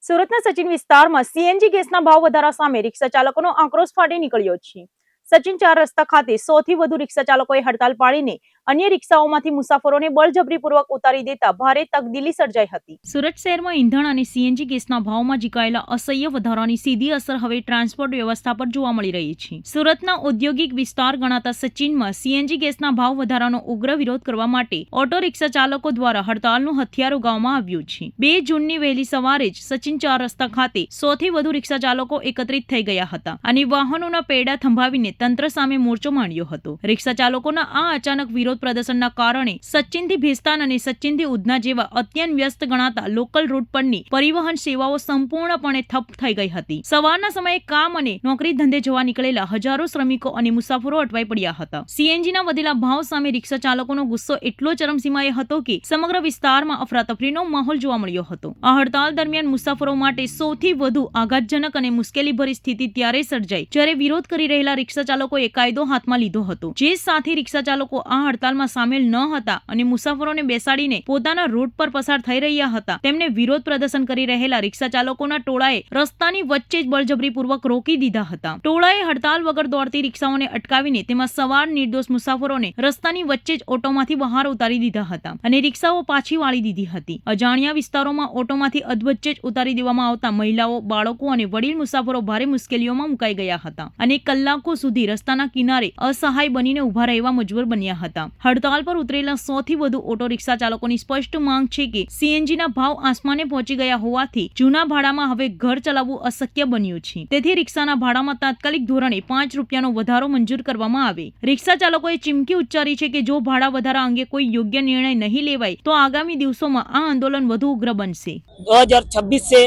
સુરતના સચિન વિસ્તારમાં સીએનજી ગેસના ભાવ વધારા સામે રિક્ષા ચાલકોનો આક્રોશ ફાટી નીકળ્યો છે। સચિન 4 રસ્તા ખાતે 100 થી વધુ રિક્ષા ચાલકોએ હડતાલ પાડીને અન્ય રિક્ષાઓમાંથી મુસાફરોને બળજબરીપૂર્વક ઉતારી દેતા ભારે તકદીલી સર્જાઈ હતી। સુરત શહેરમાં ઈંધણ અને સીએનજી ગેસના ભાવમાં ઝીકાયેલા અસહ્ય વધારાની સીધી અસર હવે ટ્રાન્સપોર્ટ વ્યવસ્થા પર જોવા મળી રહી છે। સુરતના ઔદ્યોગિક વિસ્તાર ગણાતા સચિનમાં સીએનજી ગેસના ભાવ વધારાનો ઉગ્ર વિરોધ કરવા માટે ઓટો રિક્ષા ચાલકો દ્વારા હડતાલનું હથિયાર ઉગામવામાં આવ્યું છે। 2 જૂનની વહેલી સવારે જ સચિન 4 રસ્તા ખાતે 100 થી વધુ રિક્ષા ચાલકો એકત્રિત થઈ ગયા હતા અને વાહનોના પૈડા થંભાવીને તંત્ર સામે મોરચો માંડ્યો હતો। રિક્ષા ચાલકોના આ અચાનક વિરોધ પ્રદર્શનના કારણે સચિનથી ભેસ્તાન અને સચિનથી ઉધના જેવા અત્યંત વ્યસ્ત ગણાતા લોકલ રૂટ પરની પરિવહન સેવાઓ સંપૂર્ણપણે ઠપ થઈ ગઈ હતી। સવારના સમયે કામ અને નોકરી ધંધે જવા નીકળેલા હજારો શ્રમિકો અને મુસાફરો અટવાઈ પડ્યા હતા। સીએનજીના વધેલા ભાવ સામે રિક્ષા ચાલકોનો ગુસ્સો એટલો ચરમસીમાએ હતો કે સમગ્ર વિસ્તારમાં અફરાતફરીનો માહોલ જોવા મળ્યો હતો। આ હડતાલ દરમિયાન મુસાફરો માટે સૌથી વધુ આઘાતજનક અને મુશ્કેલીભરી સ્થિતિ ત્યારે સર્જાઈ જ્યારે વિરોધ કરી રહેલા રિક્ષા ચાલકોએ કાયદો હાથમાં લીધો હતો। જે સાથે રિક્ષા ચાલકો આ હડતાલમાં સામેલ ન હતા અને મુસાફરોને બેસાડીને પોતાના રૂટ પર પસાર થઈ રહ્યા હતા તેમને વિરોધ પ્રદર્શન કરી રહેલા રિક્ષા ચાલકોના ટોળાએ રસ્તાની વચ્ચે જ બળજબરીપૂર્વક રોકી દીધા હતા। ટોળાએ હડતાલ વગર દોડતી રિક્ષાઓને અટકાવીને તેમાં સવાર નિર્દોષ મુસાફરોને રસ્તાની વચ્ચે જ ઓટોમાંથી બહાર ઉતારી દીધા હતા અને રિક્ષાઓ પાછી વાળી દીધી હતી। અજાણ્યા વિસ્તારોમાં ઓટોમાંથી અધવચ્ચે જ ઉતારી દેવામાં આવતા મહિલાઓ, બાળકો અને વડીલ મુસાફરો ભારે મુશ્કેલીઓમાં મુકાઈ ગયા હતા અને કલાકો સુધી રસ્તાના કિનારે અસહાય બનીને ઉભા રહેવા મજબૂર બન્યા હતા। હડતાલ પર ઉતરેલા 100 થી વધુ ઓટો રિક્ષા ચાલકોની સ્પષ્ટ માંગ છે કે સીએનજીના ભાવ આસમાને પહોંચી ગયા હોવાથી જૂના ભાડામાં હવે ઘર ચલાવવું અશક્ય બન્યું છે। તેથી રિક્ષાના ભાડામાં તાત્કાલિક ધોરણે 5 રૂપિયાનો વધારો મંજૂર કરવામાં આવે। રિક્ષા ચાલકોએ ચીમકી ઉચ્ચારી છે કે જો ભાડા વધારા અંગે કોઈ યોગ્ય નિર્ણય નહીં લેવાય તો આગામી દિવસોમાં આ આંદોलन વધુ ઉગ્ર બનશે। 2026 से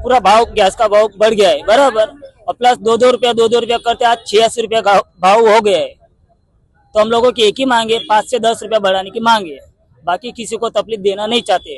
पूरा भाव गैस का भाव बढ़ गया है बराबर, और प्लस 2-2 रुपया करते आज 86 रुपया का भाव हो गया है। तो हम लोगों की एक ही मांग है, 5 से 10 रुपया बढ़ाने की मांग है। बाकी किसी को तकलीफ देना नहीं चाहते।